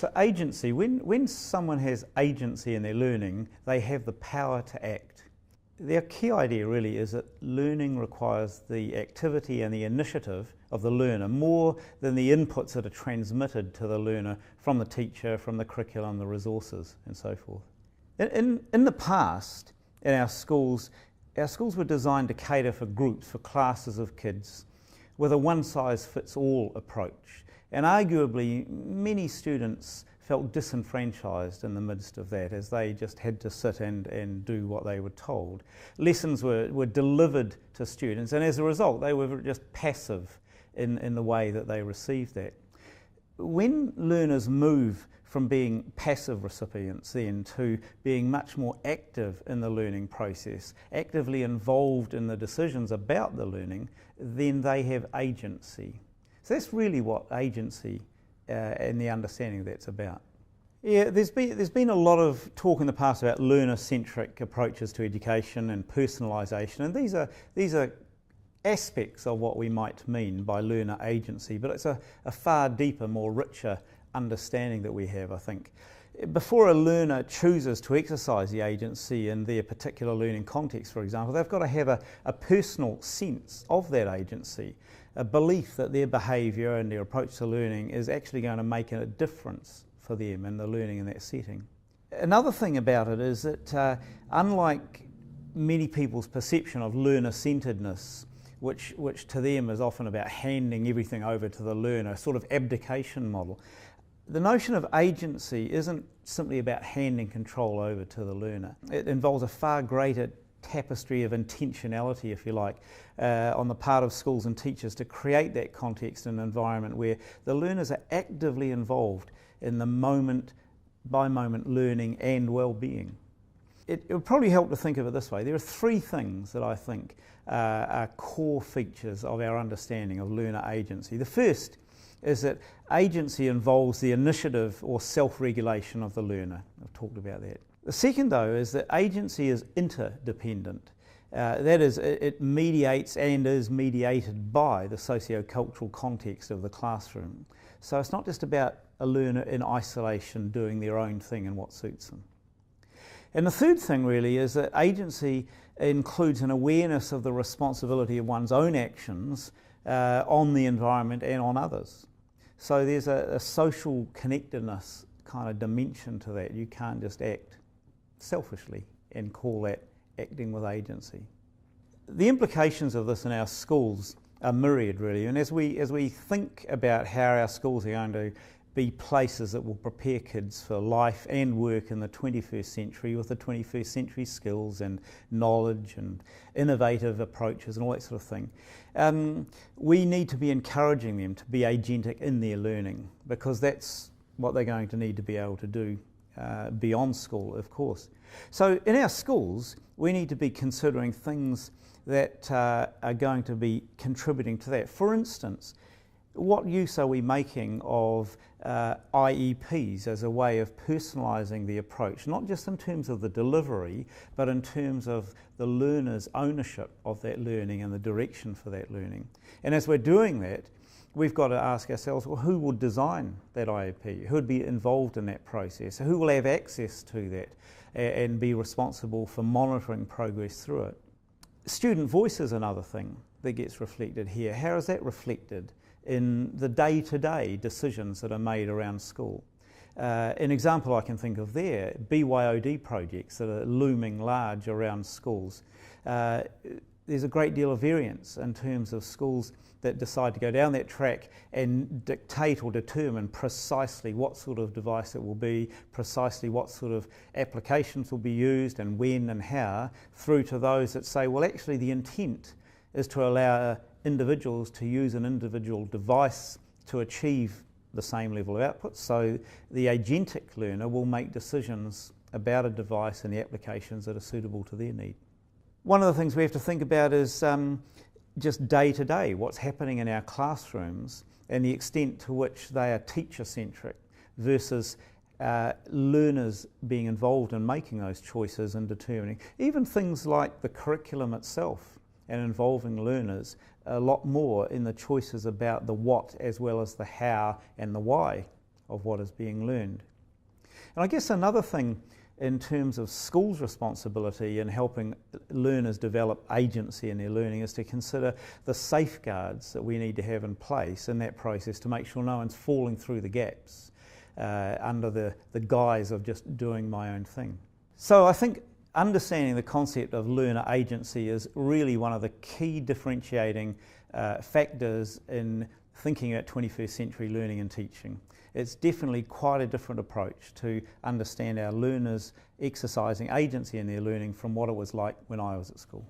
So agency, when someone has agency in their learning, they have the power to act. Their key idea really is that learning requires the activity and the initiative of the learner more than the inputs that are transmitted to the learner from the teacher, from the curriculum, the resources and so forth. In the past, in our schools were designed to cater for groups, for classes of kids, with a one-size-fits-all approach. And arguably, many students felt disenfranchised in the midst of that, as they just had to sit and do what they were told. Lessons were delivered to students, and as a result, they were just passive in the way that they received that. When learners move from being passive recipients then to being much more active in the learning process, actively involved in the decisions about the learning, then they have agency. So that's really what agency and the understanding that's about. Yeah, there's been a lot of talk in the past about learner-centric approaches to education and personalisation, and these are aspects of what we might mean by learner agency, but it's a far deeper, more richer understanding that we have, I think. Before a learner chooses to exercise the agency in their particular learning context, for example, they've got to have a personal sense of that agency, a belief that their behaviour and their approach to learning is actually going to make a difference for them in the learning in that setting. Another thing about it is that unlike many people's perception of learner-centeredness, which to them is often about handing everything over to the learner, a sort of abdication model, the notion of agency isn't simply about handing control over to the learner. It involves a far greater tapestry of intentionality, if you like, on the part of schools and teachers to create that context and environment where the learners are actively involved in the moment-by-moment learning and well-being. It would probably help to think of it this way. There are three things that I think are core features of our understanding of learner agency. The first is that agency involves the initiative or self-regulation of the learner. I've talked about that. The second, though, is that agency is interdependent. That is, it mediates and is mediated by the socio-cultural context of the classroom. So it's not just about a learner in isolation doing their own thing and what suits them. And the third thing really is that agency includes an awareness of the responsibility of one's own actions on the environment and on others. So there's a social connectedness kind of dimension to that. You can't just act selfishly and call that acting with agency. The implications of this in our schools are myriad really, and as we think about how our schools are going to be places that will prepare kids for life and work in the 21st century with the 21st century skills and knowledge and innovative approaches and all that sort of thing. We need to be encouraging them to be agentic in their learning, because that's what they're going to need to be able to do beyond school, of course. So in our schools, we need to be considering things that are going to be contributing to that. For instance, what use are we making of IEPs as a way of personalising the approach, not just in terms of the delivery, but in terms of the learner's ownership of that learning and the direction for that learning? And as we're doing that, we've got to ask ourselves, well, who will design that IEP? Who would be involved in that process? Who will have access to that and be responsible for monitoring progress through it? Student voice is another thing that gets reflected here. How is that reflected in the day-to-day decisions that are made around school? An example I can think of there, BYOD projects that are looming large around schools. There's a great deal of variance in terms of schools that decide to go down that track and dictate or determine precisely what sort of device it will be, precisely what sort of applications will be used and when and how, through to those that say, well, actually the intent is to allow individuals to use an individual device to achieve the same level of output. So the agentic learner will make decisions about a device and the applications that are suitable to their need. One of the things we have to think about is just day to day, what's happening in our classrooms and the extent to which they are teacher-centric versus learners being involved in making those choices and determining. Even things like the curriculum itself and involving learners a lot more in the choices about the what as well as the how and the why of what is being learned. And I guess another thing in terms of schools' responsibility in helping learners develop agency in their learning is to consider the safeguards that we need to have in place in that process to make sure no one's falling through the gaps under the guise of just doing my own thing. So I think understanding the concept of learner agency is really one of the key differentiating factors in thinking about 21st century learning and teaching. It's definitely quite a different approach to understand our learners exercising agency in their learning from what it was like when I was at school.